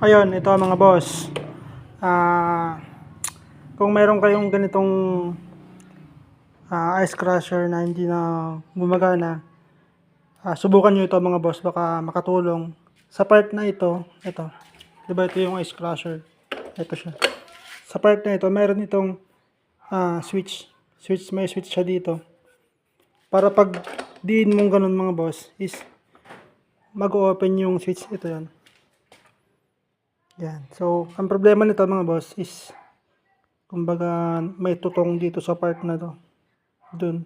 Ayun, ito mga boss. Kung meron kayong ganitong ice crusher na hindi na gumagana, subukan nyo ito mga boss, baka makatulong. Sa part na ito, diba ito yung ice crusher? Ito siya. Sa part na ito, meron itong switch. May switch siya dito. Para pag diin mong ganun mga boss, is mag-open yung switch. Ito yan. Yan. So, ang problema nito mga boss is kumbaga may tutong dito sa part na to. Dun.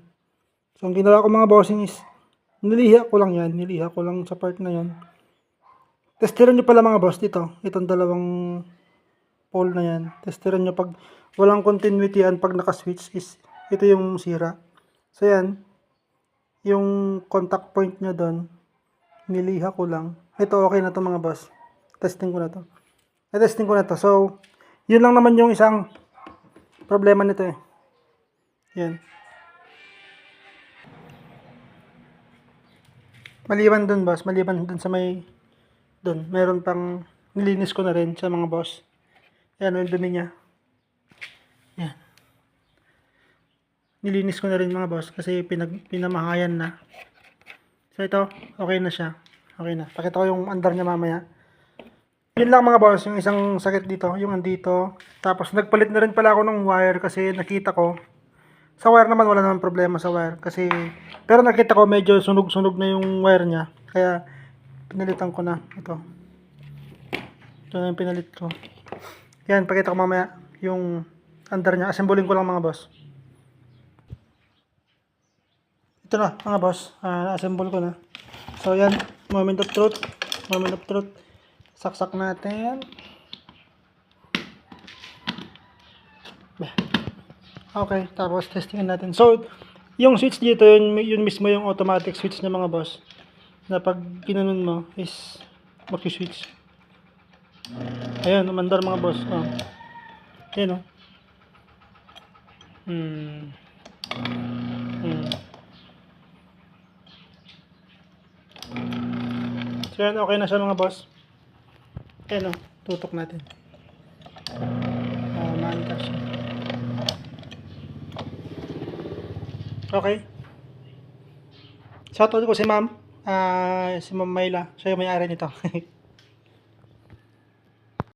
So, ang ginawa ko mga bossing is niliha ko lang yan. Niliha ko lang sa part na yan. Testeran nyo pala mga boss dito. Itong dalawang pole na yan. Testeran nyo pag walang continuity yan. Pag naka-switch is ito yung sira. So, yan. Yung contact point nyo doon. Niliha ko lang. Ito okay na to mga boss. Testing ko na to. Testing ko na to. So, yun lang naman yung isang problema nito eh. Yan. Maliban dun boss, maliban dun sa may dun, meron pang nilinis ko na rin sa mga boss. Yan, yung dumi niya. Yan. Nilinis ko na rin mga boss kasi pinamahayan na. So ito, okay na siya. Okay na. Pakita ko yung andar niya mamaya. Yun lang mga boss, yung isang sakit dito, yung andito. Tapos nagpalit na rin pala ako ng wire kasi nakita ko. Sa wire naman wala naman problema sa wire kasi pero nakita ko medyo sunog-sunog na yung wire niya. Kaya pinalitan ko na ito. Ito na yung pinalit ko. Yan, pakita ko mamaya yung andar niya. Assemblin ko lang mga boss. Ito na mga boss, na-assemble ko na. So yan, moment of truth. Saksak natin. Okay, tapos testingin natin. So, yung switch dito, yun mismo yung automatic switch ng mga boss. Na pag ginanon mo is mag-switch. Ayan, umandar mga boss. Oh. Ayan, oh. So, yan, okay na siya mga boss. Ayan, oh. Tutok natin. Maantar siya. Okay. Shoutout ko si ma'am. Si Ma'am Mayla. Siya yung may-ari nito.